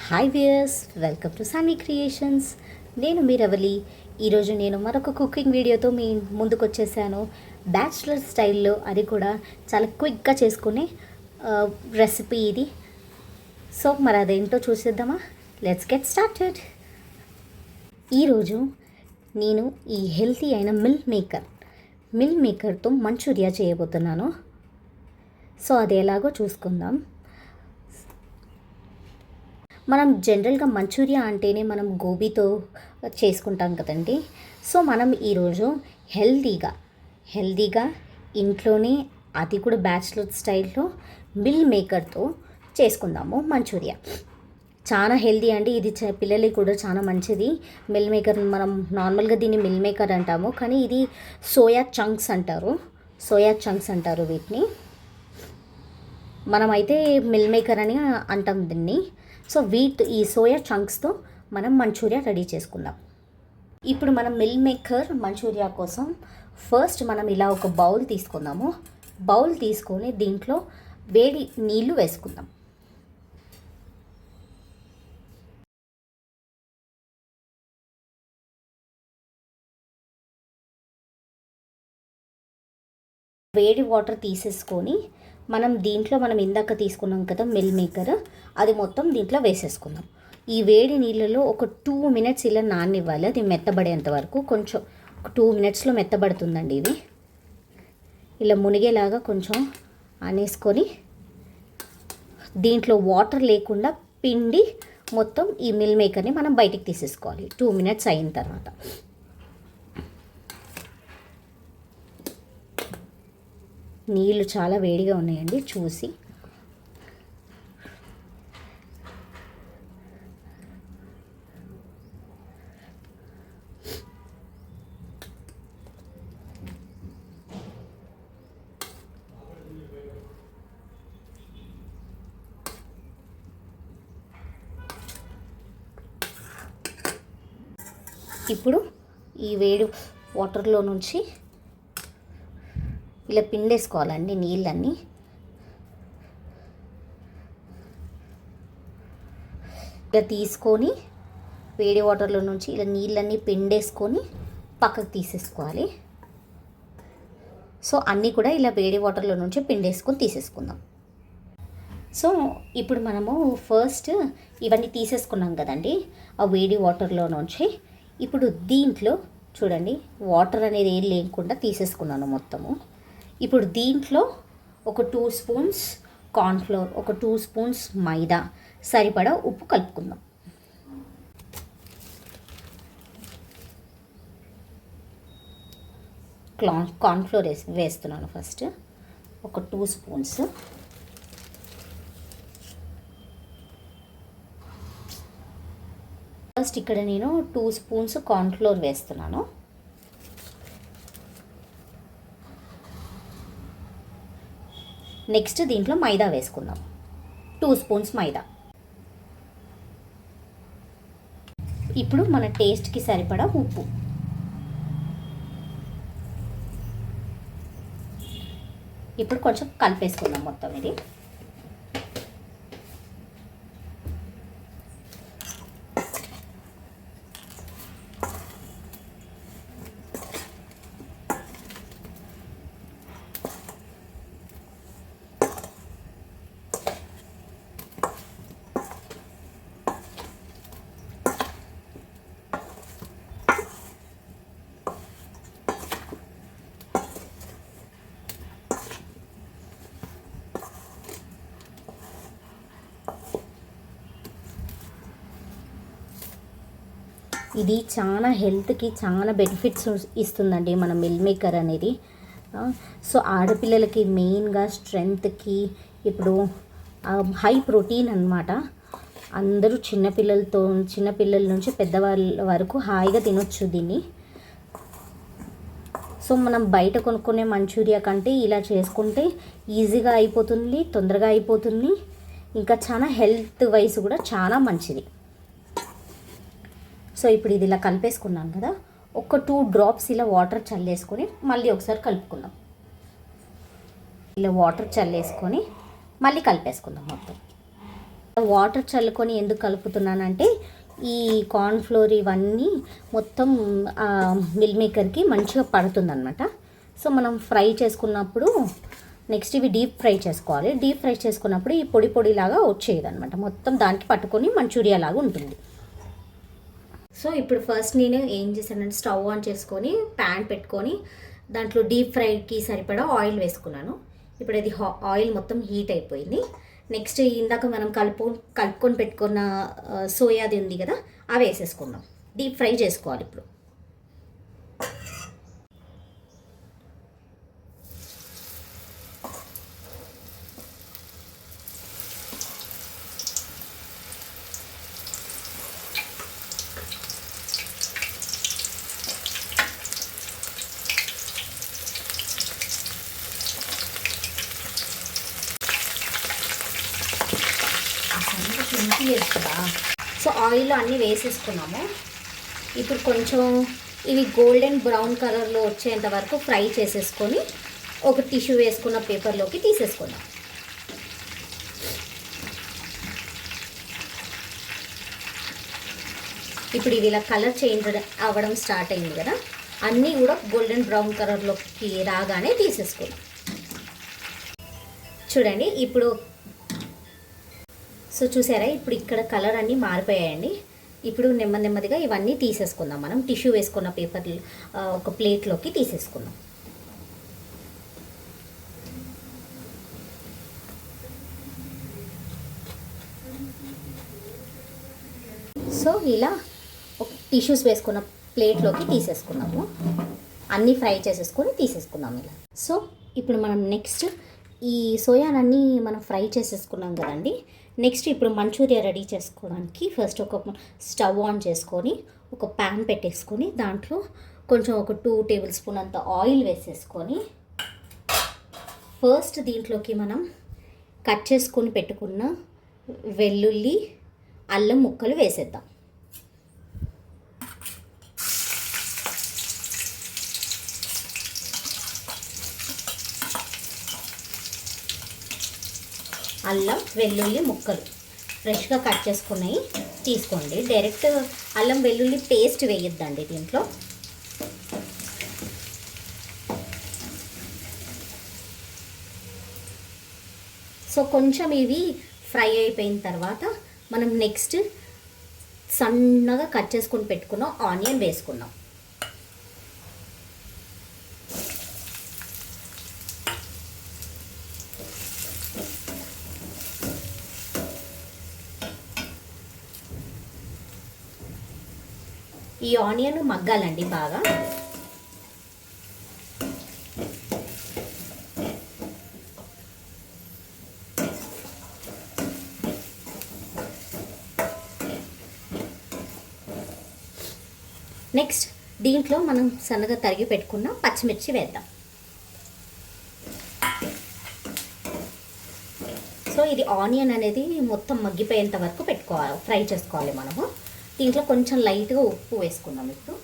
Hi viewers, welcome to సామి creations. నేను మీ రవలి. ఈరోజు నేను మరొక కుకింగ్ వీడియోతో మీ ముందుకు వచ్చేసాను. బ్యాచిలర్ స్టైల్లో, అది కూడా చాలా క్విక్గా చేసుకునే రెసిపీ ఇది. సో మరి అదేంటో చూసేద్దామా? Let's get started. ఈరోజు నేను ఈ హెల్తీ అయిన మిల్ మేకర్తో మంచూరియా చేయబోతున్నాను. సో అది ఎలాగో చూసుకుందాం. మనం జనరల్గా మంచూరియా అంటేనే మనం గోబీతో చేసుకుంటాం కదండి. సో మనం ఈరోజు హెల్తీగా ఇంట్లోనే, అది కూడా బ్యాచిలర్ స్టైల్లో మిల్ మేకర్తో చేసుకుందాము మంచూరియా. చాలా హెల్తీ అండి ఇది. పిల్లలకి కూడా చాలా మంచిది. మిల్ మేకర్ మనం నార్మల్గా దీన్ని మిల్ మేకర్ అంటాము, కానీ ఇది సోయా చంక్స్ అంటారు వీటిని. మనమైతే మిల్ మేకర్ అని అంటాం దీన్ని. సో ఈ సోయా చంక్స్తో మనం మంచూరియా రెడీ చేసుకుందాం. ఇప్పుడు మనం మిల్ మేకర్ మంచూరియా కోసం ఫస్ట్ మనం ఇలా ఒక బౌల్ తీసుకుందాము. బౌల్ తీసుకొని దీంట్లో వేడి నీళ్లు వేసుకుందాం. వేడి వాటర్ తీసేసుకొని మనం ఇందాక తీసుకున్నాం కదా మిల్ మేకర్, అది మొత్తం దీంట్లో వేసేసుకుందాం. ఈ వేడి నీళ్ళలో ఒక 2 minutes ఇలా నాననివ్వాలి. అది మెత్తబడేంత వరకు. కొంచెం 2 minutesలో మెత్తబడుతుందండి ఇది. ఇలా మునిగేలాగా కొంచెం అనేసుకొని దీంట్లో వాటర్ లేకుండా పిండి మొత్తం ఈ మిల్ మేకర్ని మనం బయటికి తీసేసుకోవాలి 2 minutes అయిన తర్వాత. నీళ్ళు చాలా వేడిగా ఉన్నాయండి, చూసి. ఇప్పుడు ఈ వేడి వాటర్లో నుంచి ఇలా పిండేసుకోవాలండి నీళ్ళన్నీ. ఇలా తీసుకొని వేడి వాటర్లో నుంచి ఇలా నీళ్ళన్నీ పిండేసుకొని పక్కకు తీసేసుకోవాలి. సో అన్నీ కూడా ఇలా వేడి వాటర్లో నుంచి పిండేసుకొని తీసేసుకుందాం. సో ఇప్పుడు మనము ఫస్ట్ ఇవన్నీ తీసేసుకున్నాం కదండి ఆ వేడి వాటర్లో నుంచి. ఇప్పుడు దీంట్లో చూడండి, వాటర్ అనేది ఏం లేకుండా తీసేసుకున్నాను మొత్తము. ఇప్పుడు దీంట్లో ఒక 2 spoons కార్న్ఫ్లోర్, ఒక 2 spoons మైదా, సరిపడా ఉప్పు కలుపుకుందాం. కార్న్ఫ్లోర్ వేస్తున్నాను ఫస్ట్, ఒక 2 spoons. ఫస్ట్ ఇక్కడ నేను 2 spoons కార్న్ఫ్లోర్ వేస్తున్నాను. నెక్స్ట్ దీంట్లో మైదా వేసుకుందాం, 2 spoons మైదా. ఇప్పుడు మన టేస్ట్కి సరిపడా ఉప్పు. ఇప్పుడు కొంచెం కలిపేసుకుందాం మొత్తం ఇది. ఇది చాలా హెల్త్కి చాలా బెనిఫిట్స్ ఇస్తుందండి మన మిల్ మేకర్ అనేది. సో ఆడపిల్లలకి మెయిన్గా స్ట్రెంగ్త్కి ఇప్పుడు హై ప్రోటీన్ అన్నమాట. అందరూ చిన్నపిల్లల నుంచి పెద్దవాళ్ళ వరకు హాయిగా తినొచ్చు దీన్ని. సో మనం బయట కొనుక్కునే మంచూరియా కంటే ఇలా చేసుకుంటే ఈజీగా అయిపోతుంది, తొందరగా అయిపోతుంది, ఇంకా చాలా హెల్త్ వైజ్ కూడా చాలా మంచిది. సో ఇప్పుడు ఇది ఇలా కలిపేసుకున్నాం కదా, ఒక 2 drops ఇలా వాటర్ చల్లేసుకొని మళ్ళీ ఒకసారి కలుపుకుందాం. ఇలా వాటర్ చల్లేసుకొని మళ్ళీ కలిపేసుకుందాం మొత్తం. వాటర్ చల్లుకొని ఎందుకు కలుపుతున్నానంటే ఈ కార్న్ఫ్లోర్ ఇవన్నీ మొత్తం మిల్ మేకర్కి మంచిగా పడుతుందన్నమాట. సో మనం ఫ్రై చేసుకున్నప్పుడు నెక్స్ట్ ఇవి డీప్ ఫ్రై చేసుకోవాలి. డీప్ ఫ్రై చేసుకున్నప్పుడు ఈ పొడి పొడిలాగా వచ్చేది అనమాట, మొత్తం దానికి పట్టుకొని మంచూరియా లాగా ఉంటుంది. సో ఇప్పుడు ఫస్ట్ నేను ఏం చేశానంటే స్టవ్ ఆన్ చేసుకొని ప్యాన్ పెట్టుకొని దాంట్లో డీప్ ఫ్రైకి సరిపడా ఆయిల్ వేసుకున్నాను. ఇప్పుడు అది ఆయిల్ మొత్తం హీట్ అయిపోయింది. నెక్స్ట్ ఇందాక మనం కలుపుకొని పెట్టుకున్న సోయాది ఉంది కదా, అవి వేసేసుకుందాం. డీప్ ఫ్రై చేసుకోవాలి ఇప్పుడు. సో ఆయిల్ అన్నీ వేసేసుకున్నాము. ఇప్పుడు కొంచెం ఇవి గోల్డెన్ బ్రౌన్ కలర్లో వచ్చేంత వరకు ఫ్రై చేసేసుకొని ఒక టిష్యూ వేసుకున్న పేపర్లోకి తీసేసుకుందాం. ఇప్పుడు ఇవి ఇలా కలర్ చేంజ్ అవ్వడం స్టార్ట్ అయింది కదా, అన్నీ కూడా గోల్డెన్ బ్రౌన్ కలర్లోకి రాగానే తీసేసుకుందాం. చూడండి ఇప్పుడు. సో చూసారా, ఇప్పుడు ఇక్కడ కలర్ అన్నీ మారిపోయాయండి. ఇప్పుడు నెమ్మదిగా ఇవన్నీ తీసేసుకుందాం. మనం టిష్యూ వేసుకున్న పేపర్ ఒక ప్లేట్లోకి తీసేసుకుందాం. సో ఇలా ఒక టిష్యూస్ వేసుకున్న ప్లేట్లోకి తీసేసుకున్నాము. అన్నీ ఫ్రై చేసేసుకొని తీసేసుకుందాం ఇలా. సో ఇప్పుడు మనం నెక్స్ట్ ఈ సోయానన్నీ మనం ఫ్రై చేసేసుకున్నాం కదండి. నెక్స్ట్ ఇప్పుడు మంచూరియా రెడీ చేసుకోవడానికి ఫస్ట్ ఒక స్టవ్ ఆన్ చేసుకొని ఒక ప్యాన్ పెట్టేసుకొని దాంట్లో కొంచెం ఒక 2 టేబుల్ స్పూన్ అంత ఆయిల్ వేసేసుకొని ఫస్ట్ దీంట్లోకి మనం కట్ చేసుకొని పెట్టుకున్న వెల్లుల్లి అల్లం ముక్కలు వేసేద్దాం. అల్లం వెల్లుల్లి ముక్కలు ఫ్రెష్గా కట్ చేసుకున్నాయి తీసుకోండి. డైరెక్ట్ అల్లం వెల్లుల్లి పేస్ట్ వేయొద్దండి దీంట్లో. సో కొంచెం ఇవి ఫ్రై అయిపోయిన తర్వాత మనం నెక్స్ట్ సన్నగా కట్ చేసుకొని పెట్టుకున్న ఆనియన్ వేసుకున్నాం. ఈ ఆనియన్ మగ్గాలండి బాగా. నెక్స్ట్ దీంట్లో మనం సన్నగా తరిగి పెట్టుకున్న పచ్చిమిర్చి వేద్దాం. సో ఇది ఆనియన్ అనేది మొత్తం మగ్గిపోయేంత వరకు పెట్టుకోవాలి, ఫ్రై చేసుకోవాలి మనము. దీంట్లో కొంచెం లైట్గా ఉప్పు వేసుకుందాం. ఇప్పుడు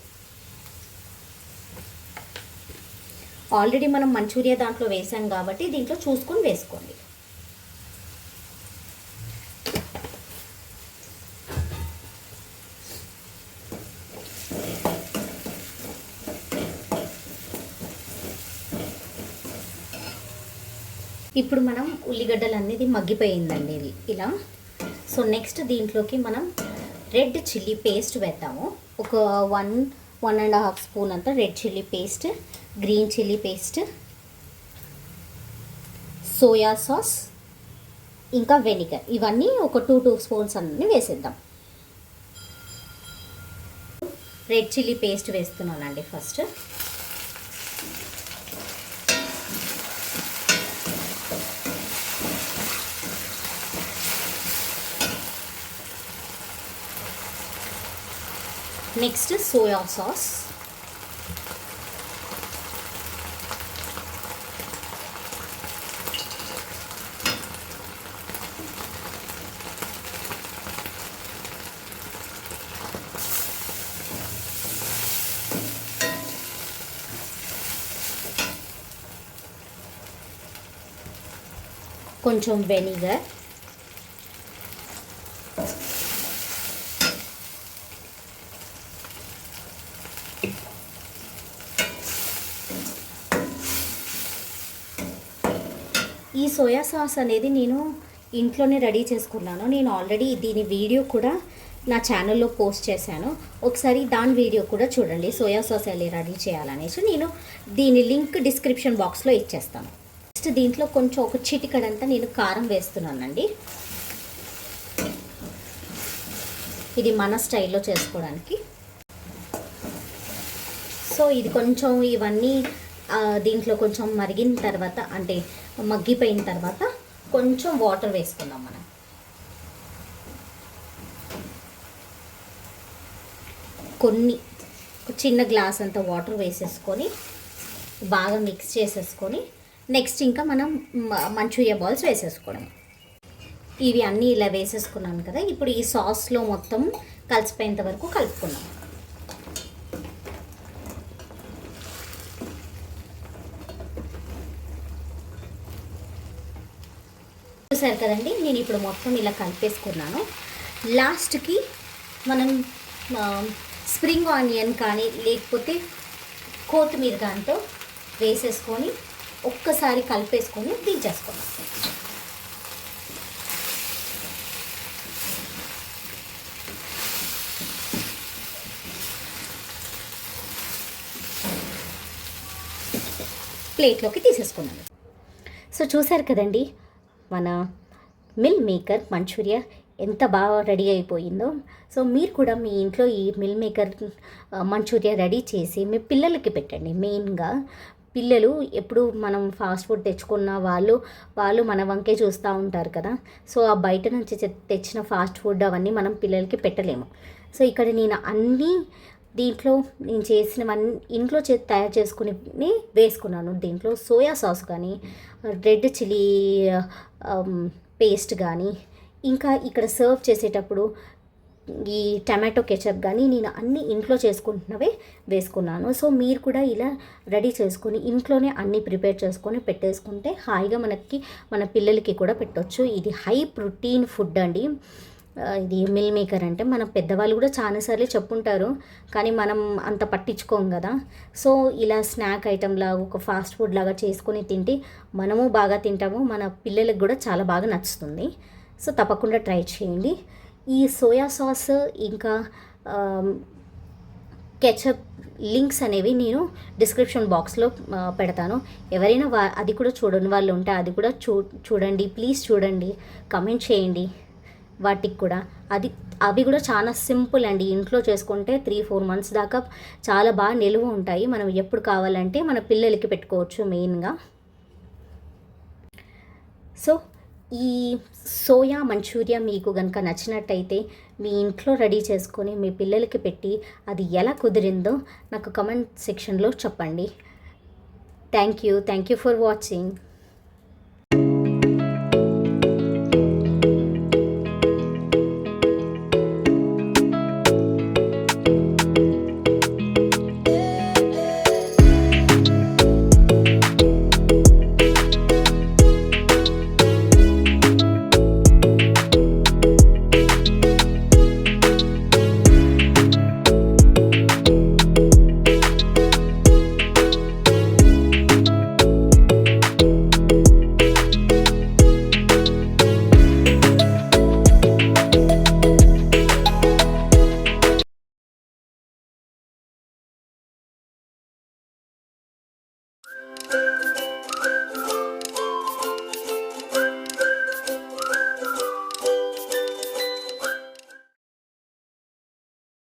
ఆల్రెడీ మనం మంచూరియా దాంట్లో వేసాం కాబట్టి దీంట్లో చూసుకొని వేసుకోండి. ఇప్పుడు మనం ఉల్లిగడ్డలు అనేది మగ్గిపోయిందండి ఇది ఇలా. సో నెక్స్ట్ దీంట్లోకి మనం రెడ్ చిల్లీ పేస్ట్ వేద్దాము. ఒక 1.5 స్పూన్ అంతా red chilli paste, green chilli paste, soya sauce, ఇంకా వెనిగర్, ఇవన్నీ ఒక 2 స్పూన్స్ అన్నీ వేసేద్దాం. రెడ్ చిల్లీ పేస్ట్ వేస్తున్నానండి ఫస్ట్. నెక్స్ట్ సోయా సాస్, కొంచెం వెనిగర్, ఈ సోయా సాస్ అనేది నేను ఇంట్లోనే రెడీ చేసుకున్నాను. నేను ఆల్రెడీ దీని వీడియో కూడా నా ఛానల్లో పోస్ట్ చేశాను. ఒకసారి దాని వీడియో కూడా చూడండి, సోయా సాస్ ఎలా రెడీ చేయాలనేసి. నేను దీని లింక్ డిస్క్రిప్షన్ బాక్స్లో ఇచ్చేస్తాను. నెక్స్ట్ దీంట్లో కొంచెం ఒక చిటికడంతా నేను కారం వేస్తున్నానండి. ఇది మన స్టైల్లో చేసుకోవడానికి. సో ఇది కొంచెం ఇవన్నీ దీంట్లో కొంచెం మరిగిన తర్వాత, అంటే మగ్గిపోయిన తర్వాత కొంచెం వాటర్ వేసుకుందాం మనం. కొన్ని చిన్న గ్లాస్ అంత వాటర్ వేసేసుకొని బాగా మిక్స్ చేసేసుకొని నెక్స్ట్ ఇంకా మనం మంచూరియా బాల్స్ వేసేసుకోవడం. ఇవి అన్నీ ఇలా వేసేసుకున్నాను కదా. ఇప్పుడు ఈ సాస్లో మొత్తం కలిసిపోయేంత వరకు కలుపుకున్నాం. చూసారు కదండి, నేను ఇప్పుడు మొత్తం ఇలా కలిపేసుకున్నాను. లాస్ట్కి మనం స్ప్రింగ్ ఆనియన్ కానీ లేకపోతే కొత్తిమీర దాంతో వేసేసుకొని ఒక్కసారి కలిపేసుకొని దించేసుకున్నాం. ప్లేట్లోకి తీసేసుకున్నాను. సో చూసారు కదండి, మన మిల్ మేకర్ మంచూరియా ఎంత బాగా రెడీ అయిపోయిందో. సో మీరు కూడా మీ ఇంట్లో ఈ మిల్ మేకర్ మంచూరియా రెడీ చేసి మీ పిల్లలకి పెట్టండి. మెయిన్గా పిల్లలు ఎప్పుడు మనం ఫాస్ట్ ఫుడ్ తెచ్చుకున్న వాళ్ళు మన వంకే చూస్తూ ఉంటారు కదా. సో ఆ బయట నుంచి తెచ్చిన ఫాస్ట్ ఫుడ్ అవన్నీ మనం పిల్లలకి పెట్టలేము. సో ఇక్కడ నేను అన్నీ దీంట్లో నేను చేసినవన్నీ ఇంట్లో తయారు చేసుకుని వేసుకున్నాను. దీంట్లో సోయా సాస్ కానీ, రెడ్ చిల్లీ పేస్ట్ కానీ, ఇంకా ఇక్కడ సర్వ్ చేసేటప్పుడు ఈ టమాటో కెచప్ కానీ నేను అన్నీ ఇంట్లో చేసుకుంటున్నవే వేసుకున్నాను. సో మీరు కూడా ఇలా రెడీ చేసుకొని ఇంట్లోనే అన్నీ ప్రిపేర్ చేసుకొని పెట్టేసుకుంటే హాయిగా మన పిల్లలకి కూడా పెట్టవచ్చు. ఇది హై ప్రోటీన్ ఫుడ్ అండి. ఇది మిల్ మేకర్ అంటే మన పెద్దవాళ్ళు కూడా చాలాసార్లు చెప్పుంటారు, కానీ మనం అంత పట్టించుకోం కదా. సో ఇలా స్నాక్ ఐటమ్ లాగా ఒక ఫాస్ట్ ఫుడ్ లాగా చేసుకొని తింటే మనము బాగా తింటాము, మన పిల్లలకు కూడా చాలా బాగా నచ్చుతుంది. సో తప్పకుండా ట్రై చేయండి. ఈ సోయా సాస్ ఇంకా కెచప్ లింక్స్ అనేవి నేను డిస్క్రిప్షన్ బాక్స్లో పెడతాను. ఎవరైనా అది కూడా చూడని వాళ్ళు ఉంటే అది కూడా చూడండి, ప్లీజ్ చూడండి, కమెంట్ చేయండి. వాటికి కూడా అవి కూడా చాలా సింపుల్ అండి. ఇంట్లో చేసుకుంటే 3-4 మంత్స్ దాకా చాలా బాగా నిలువ ఉంటాయి. మనం ఎప్పుడు కావాలంటే మన పిల్లలకి పెట్టుకోవచ్చు మెయిన్గా. సో ఈ సోయా మంచూరియా మీకు కనుక నచ్చినట్టయితే మీ ఇంట్లో రెడీ చేసుకొని మీ పిల్లలకి పెట్టి అది ఎలా కుదిరిందో నాకు కమెంట్ సెక్షన్లో చెప్పండి. Thank you for watching.